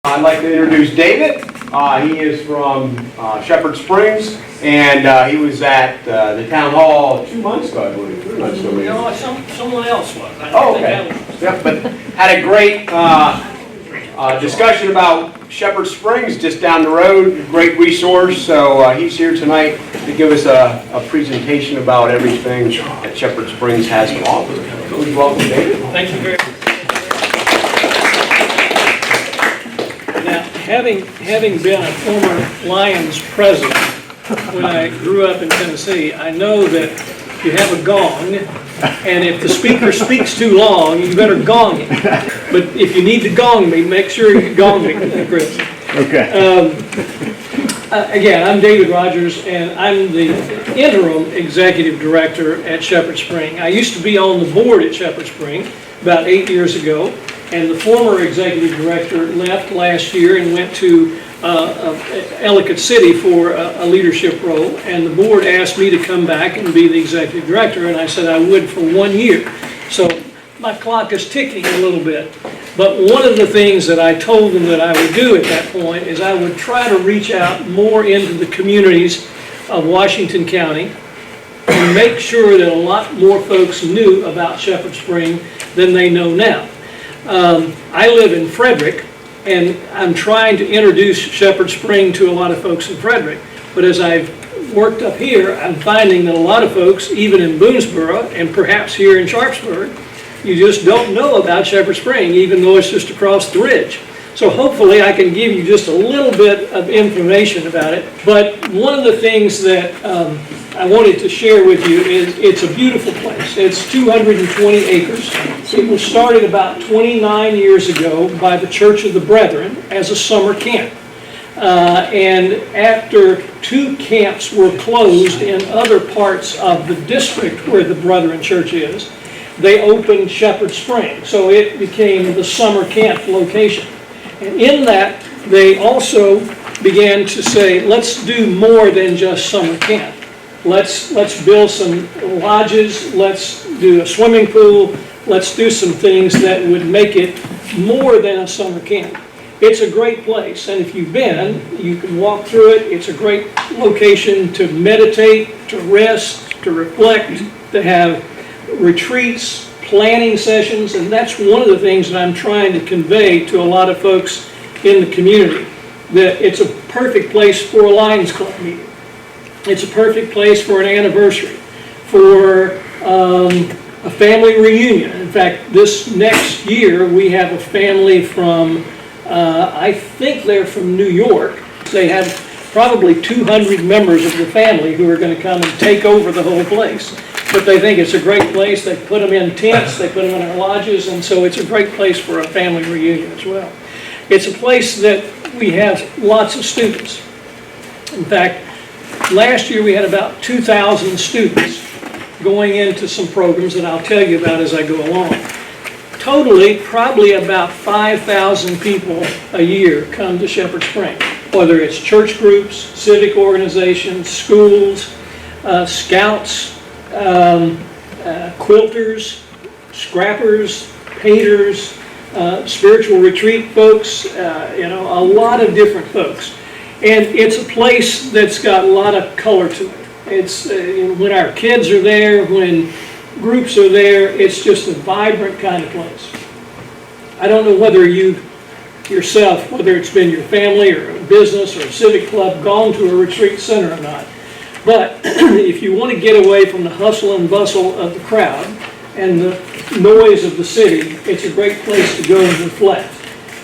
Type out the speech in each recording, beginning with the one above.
I'd like to introduce David. He is from Shepherd Springs, and he was at the town hall 2 months ago, I believe. 3 months ago, maybe. No, someone else was. Oh, okay. Yep, but had a great discussion about Shepherd Springs just down the road. Great resource. So he's here tonight to give us a presentation about everything that Shepherd Springs has to offer. Please welcome David. Thank you very much. Now, having been a former Lions president when I grew up in Tennessee, I know that you have a gong, and if the speaker speaks too long, you better gong it. But if you need to gong me, make sure you gong me, Chris. Okay. Again, I'm David Rogers, and I'm the interim executive director at Shepherd Spring. I used to be on the board at Shepherd Spring about 8 years ago, and the former executive director left last year and went to Ellicott City for a leadership role, and the board asked me to come back and be the executive director, and I said I would for 1 year. So my clock is ticking a little bit. But one of the things that I told them that I would do at that point is I would try to reach out more into the communities of Washington County and make sure that a lot more folks knew about Shepherd Spring than they know now. I live in Frederick, and I'm trying to introduce Shepherd Spring to a lot of folks in Frederick. But as I've worked up here, I'm finding that a lot of folks, even in Boonesboro and perhaps here in Sharpsburg, you just don't know about Shepherd Spring, even though it's just across the ridge. So hopefully I can give you just a little bit of information about it. But one of the things that I wanted to share with you is it's a beautiful place. It's 220 acres. It was started about 29 years ago by the Church of the Brethren as a summer camp. And after 2 camps were closed in other parts of the district where the Brethren Church is, they opened Shepherd Spring. So it became the summer camp location. And in that, they also began to say, let's do more than just summer camp. Let's build some lodges, let's do a swimming pool, let's do some things that would make it more than a summer camp. It's a great place, and if you've been, you can walk through it. It's a great location to meditate, to rest, to reflect, to have retreats, planning sessions, and that's one of the things that I'm trying to convey to a lot of folks in the community, that it's a perfect place for a Lions Club meeting. It's a perfect place for an anniversary, for a family reunion. In fact, this next year we have a family from, I think they're from New York. They have probably 200 members of the family who are going to come and take over the whole place. But they think it's a great place. They put them in tents, they put them in our lodges, and so it's a great place for a family reunion as well. It's a place that we have lots of students. In fact, last year we had about 2,000 students going into some programs that I'll tell you about as I go along. Totally, probably about 5,000 people a year come to Shepherd Spring, whether it's church groups, civic organizations, schools, scouts, quilters, scrappers, painters, spiritual retreat folks, a lot of different folks. And it's a place that's got a lot of color to it. It's when our kids are there, when groups are there, it's just a vibrant kind of place. I don't know whether you yourself, whether it's been your family or a business or a civic club, gone to a retreat center or not. But if you want to get away from the hustle and bustle of the crowd and the noise of the city, it's a great place to go and reflect.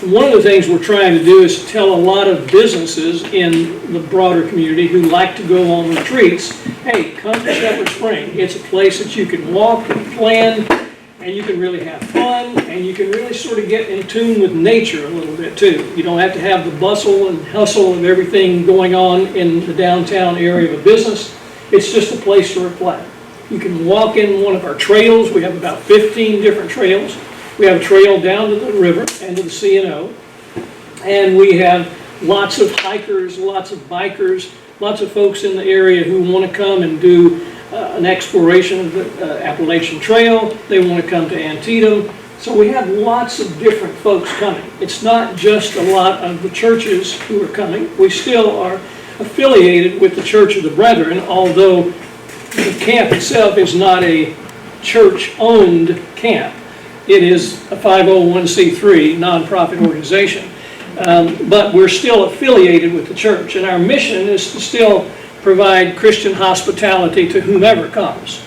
And one of the things we're trying to do is tell a lot of businesses in the broader community who like to go on retreats, hey, come to Shepherd Spring. It's a place that you can walk and plan, and you can really have fun, and you can really sort of get in tune with nature a little bit too. You don't have to have the bustle and hustle of everything going on in the downtown area of a business. It's just a place to reflect. You can walk in one of our trails. We have about 15 different trails. We have a trail down to the river and to the C&O. And we have lots of hikers, lots of bikers, lots of folks in the area who want to come and do an exploration of the Appalachian Trail. They want to come to Antietam, So we have lots of different folks coming. It's not just a lot of the churches who are coming. We still are affiliated with the Church of the Brethren, although the camp itself is not a church-owned camp. It is a 501c3 nonprofit organization. But we're still affiliated with the church, and our mission is to still provide Christian hospitality to whomever comes.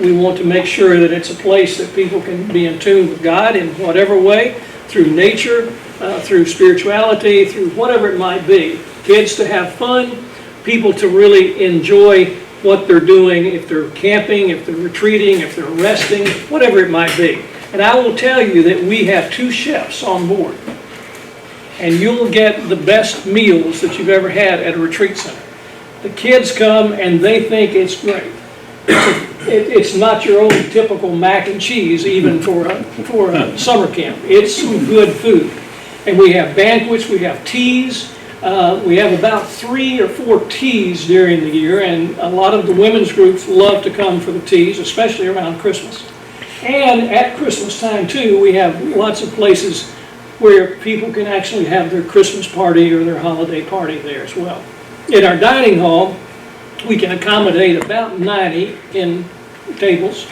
We want to make sure that it's a place that people can be in tune with God in whatever way, through nature, through spirituality, through whatever it might be. Kids to have fun, people to really enjoy what they're doing, if they're camping, if they're retreating, if they're resting, whatever it might be. And I will tell you that we have 2 chefs on board, and you'll get the best meals that you've ever had at a retreat center. The kids come and they think it's great. It's not your old typical mac and cheese, even for a summer camp. It's some good food. And we have banquets, we have teas. We have about 3 or 4 teas during the year, and a lot of the women's groups love to come for the teas, especially around Christmas. And at Christmas time too, we have lots of places where people can actually have their Christmas party or their holiday party there as well. In our dining hall, we can accommodate about 90 in tables.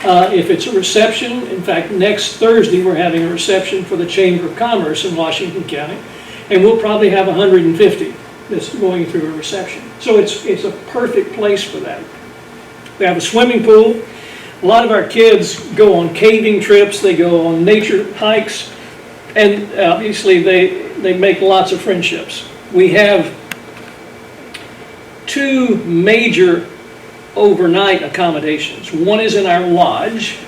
If it's a reception, in fact, next Thursday we're having a reception for the Chamber of Commerce in Washington County, and we'll probably have 150 that's going through a reception. So it's a perfect place for that. We have a swimming pool. A lot of our kids go on caving trips, they go on nature hikes, and obviously they make lots of friendships. We have 2 major overnight accommodations. One is in our lodge,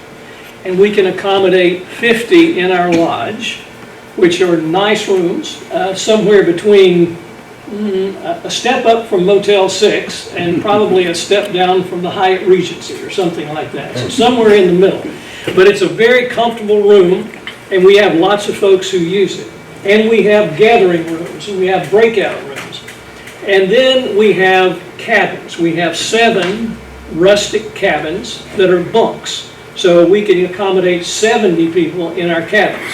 and we can accommodate 50 in our lodge, which are nice rooms, somewhere between a step up from Motel 6 and probably a step down from the Hyatt Regency or something like that. So somewhere in the middle. But it's a very comfortable room, and we have lots of folks who use it. And we have gathering rooms, and we have breakout rooms. And then we have cabins. We have 7 rustic cabins that are bunks. So we can accommodate 70 people in our cabins.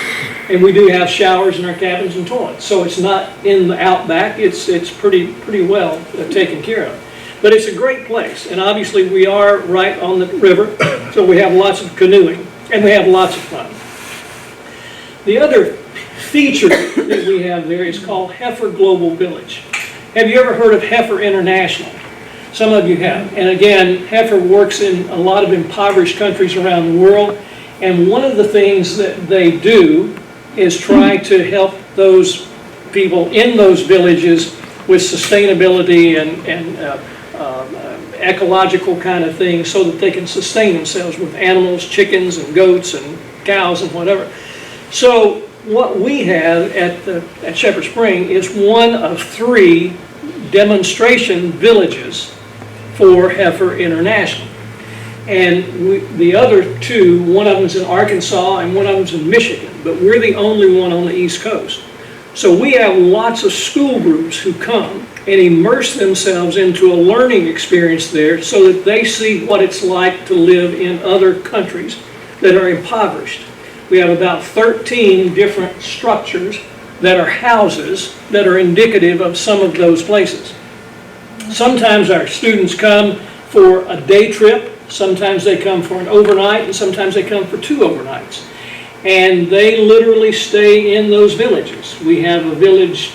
And we do have showers in our cabins and toilets. So it's not in the outback, it's pretty well taken care of. But it's a great place, and obviously we are right on the river, so we have lots of canoeing, and we have lots of fun. The other feature that we have there is called Heifer Global Village. Have you ever heard of Heifer International? Some of you have. And again, Heifer works in a lot of impoverished countries around the world, and one of the things that they do is try to help those people in those villages with sustainability and ecological kind of things so that they can sustain themselves with animals, chickens and goats and cows and whatever. So what we have at Shepherd Spring is one of 3 demonstration villages for Heifer International. And the other 2, one of them's in Arkansas and one of them's in Michigan, but we're the only one on the East Coast. So we have lots of school groups who come and immerse themselves into a learning experience there so that they see what it's like to live in other countries that are impoverished. We have about 13 different structures that are houses that are indicative of some of those places. Sometimes our students come for a day trip, sometimes they come for an overnight, and sometimes they come for 2 overnights. And they literally stay in those villages. We have a village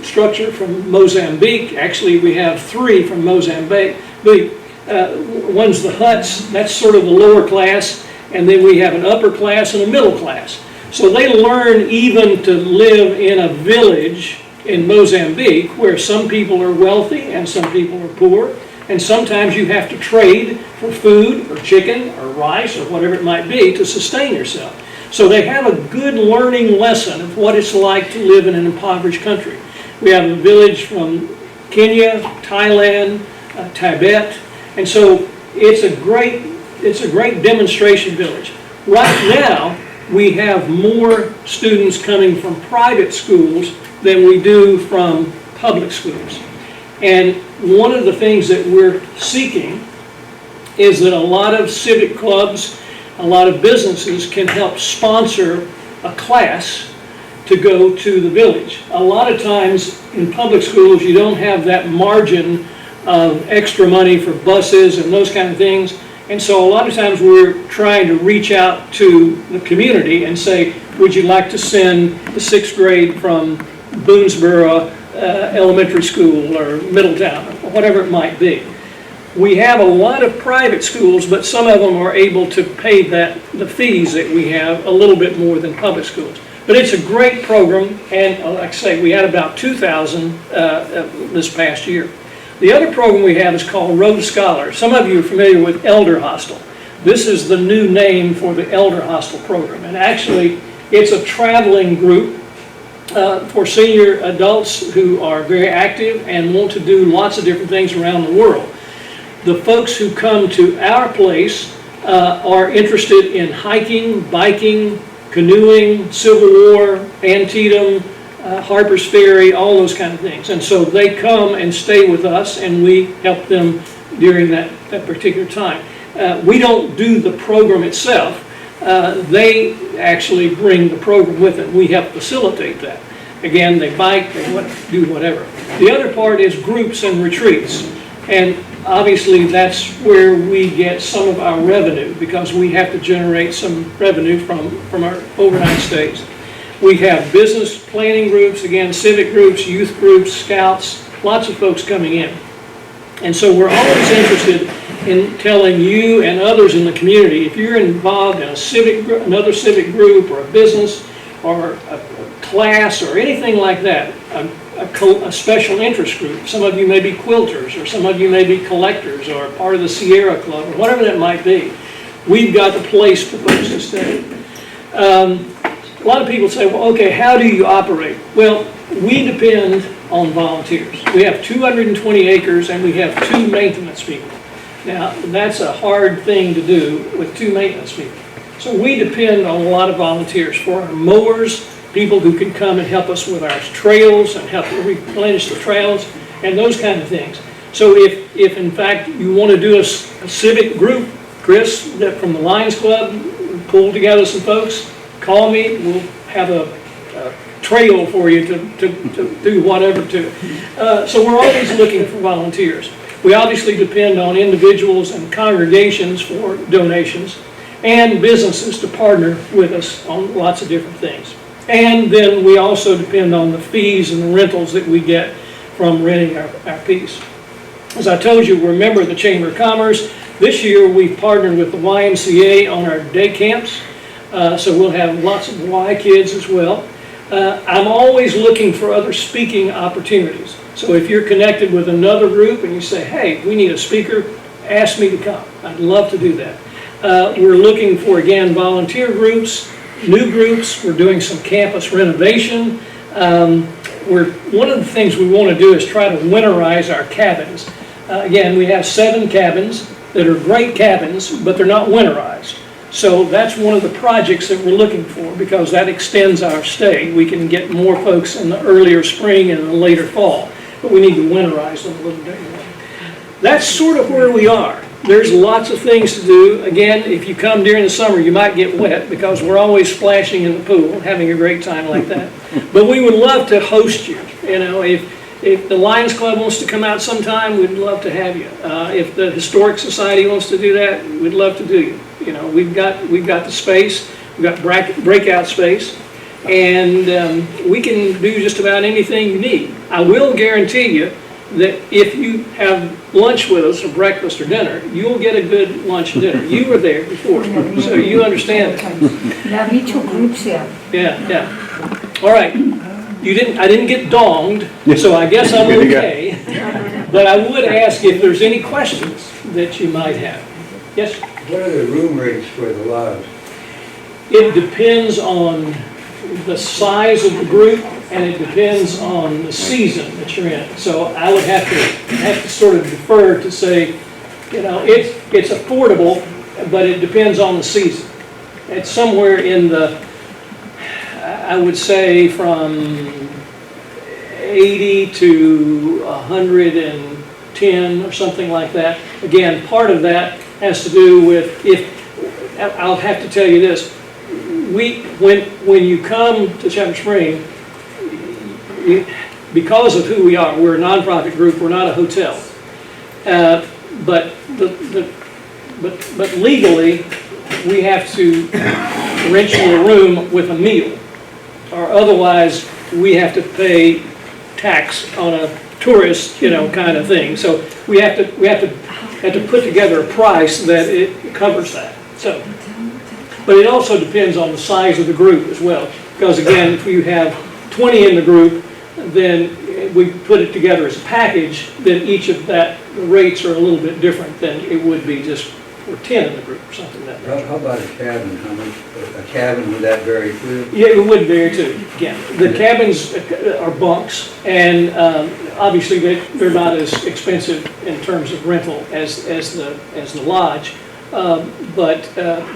structure from Mozambique. Actually, we have 3 from Mozambique. One's the huts, that's sort of the lower class, and then we have an upper class and a middle class. So they learn even to live in a village in Mozambique where some people are wealthy and some people are poor, and sometimes you have to trade for food or chicken or rice or whatever it might be to sustain yourself. So they have a good learning lesson of what it's like to live in an impoverished country. We have a village from Kenya, Thailand, Tibet, and so it's a great demonstration village. Right now, we have more students coming from private schools than we do from public schools. And one of the things that we're seeking is that a lot of civic clubs a lot of businesses can help sponsor a class to go to the village. A lot of times in public schools, you don't have that margin of extra money for buses and those kind of things. And so a lot of times we're trying to reach out to the community and say, would you like to send the 6th grade from Boonesboro Elementary School or Middletown, or whatever it might be. We have a lot of private schools, but some of them are able to pay the fees that we have a little bit more than public schools. But it's a great program, and like I say, we had about 2,000 this past year. The other program we have is called Road Scholar. Some of you are familiar with Elder Hostel. This is the new name for the Elder Hostel program, and actually it's a traveling group for senior adults who are very active and want to do lots of different things around the world. The folks who come to our place are interested in hiking, biking, canoeing, Civil War, Antietam, Harper's Ferry, all those kind of things. And so they come and stay with us, and we help them during that particular time. We don't do the program itself. They actually bring the program with them. We help facilitate that. Again, they bike, they do whatever. The other part is groups and retreats. And obviously that's where we get some of our revenue, because we have to generate some revenue from our overnight stays. We have business planning groups, again, civic groups, youth groups, scouts, lots of folks coming in. And so we're always interested in telling you and others in the community, if you're involved in a civic group, another civic group, or a business, or a class, or anything like that, a special interest group. Some of you may be quilters, or some of you may be collectors, or part of the Sierra Club, or whatever that might be. We've got the place for folks to stay. A lot of people say, well, okay, how do you operate? Well, we depend on volunteers. We have 220 acres, and we have 2 maintenance people. Now, that's a hard thing to do with 2 maintenance people. So we depend on a lot of volunteers for our mowers, people who can come and help us with our trails and help replenish the trails and those kind of things. So if in fact you want to do a civic group, Chris from the Lions Club, pull together some folks, call me, we'll have a trail for you to do whatever to. So we're always looking for volunteers. We obviously depend on individuals and congregations for donations, and businesses to partner with us on lots of different things. And then we also depend on the fees and the rentals that we get from renting our piece. As I told you, we're a member of the Chamber of Commerce. This year we've partnered with the YMCA on our day camps, so we'll have lots of Y kids as well. I'm always looking for other speaking opportunities. So if you're connected with another group and you say, hey, we need a speaker, ask me to come. I'd love to do that. We're looking for, again, volunteer groups, new groups. We're doing some campus renovation. One of the things we want to do is try to winterize our cabins. Again, we have 7 cabins that are great cabins, but they're not winterized. So that's one of the projects that we're looking for, because that extends our stay. We can get more folks in the earlier spring and the later fall, but we need to winterize them a little bit more. That's sort of where we are. There's lots of things to do. Again, if you come during the summer, you might get wet, because we're always splashing in the pool, having a great time like that. But we would love to host you. You know, if the Lions Club wants to come out sometime, we'd love to have you. If the Historic Society wants to do that, we'd love to do you. You know, we've got the space, we've got breakout space, and we can do just about anything you need. I will guarantee you that if you have lunch with us, or breakfast or dinner, you'll get a good lunch and dinner. You were there before, so you understand it. Yeah, we 2 groups here. Yeah. All right. I didn't get donged, so I guess I'm okay. But I would ask if there's any questions that you might have. Yes? What are the room rates for the lodge? It depends on the size of the group, and it depends on the season that you're in. So I would have to sort of defer to say, you know, it's affordable, but it depends on the season. It's somewhere in the, I would say, from 80 to 110 or something like that. Again, part of that has to do with if I'll have to tell you this, when you come to Shepherd Spring, because of who we are, we're a nonprofit group, we're not a hotel. But legally, we have to rent you a room with a meal, or otherwise we have to pay tax on a tourist, kind of thing. So we have to put together a price that it covers that. So, but it also depends on the size of the group as well. Because again, if you have 20 in the group, then we put it together as a package, then each of the rates are a little bit different than it would be just for 10 in the group or something like that. How about a cabin? How much, a cabin, would that vary too? Yeah, it would vary too. Again, the cabins are bunks, and obviously they're not as expensive in terms of rental as the lodge. But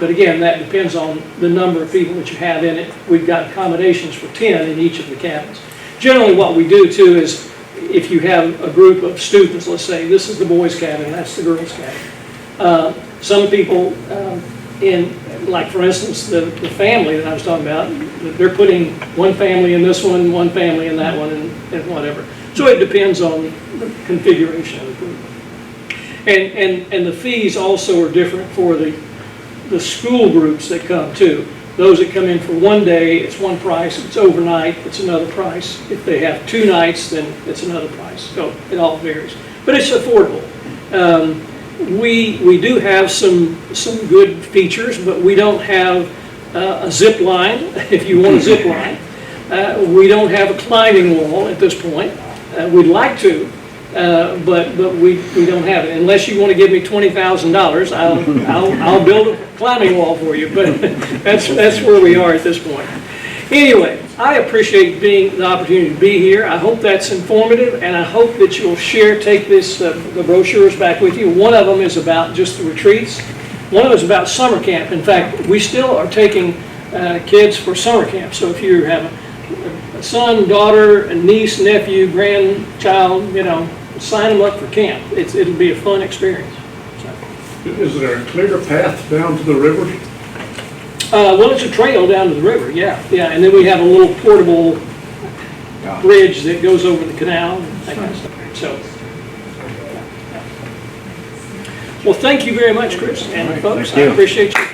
again, that depends on the number of people that you have in it. We've got accommodations for 10 in each of the cabins. Generally, what we do too is, if you have a group of students, let's say this is the boys' cabin, that's the girls' cabin. Some people, like for instance, the family that I was talking about, they're putting one family in this one family in that one, and whatever. So it depends on the configuration of the group. And the fees also are different for the school groups that come too. Those that come in for one day, it's one price. If it's overnight, it's another price. If they have 2 nights, then it's another price. So it all varies. But it's affordable. We do have some good features, but we don't have a zip line, if you want a zip line. We don't have a climbing wall at this point. We'd like to, but we don't have it. Unless you want to give me $20,000, I'll build a climbing wall for you. But that's where we are at this point. Anyway, I appreciate the opportunity to be here. I hope that's informative, and I hope that you'll take the brochures back with you. One of them is about just the retreats. One of them is about summer camp. In fact, we still are taking kids for summer camp. So if you have a son, daughter, a niece, nephew, grandchild, sign them up for camp. It'll be a fun experience. So. Is there a clear path down to the river? Well, it's a trail down to the river, yeah, and then we have a little portable bridge that goes over the canal and that kind of stuff. So, well, thank you very much, Chris, and folks, I appreciate you.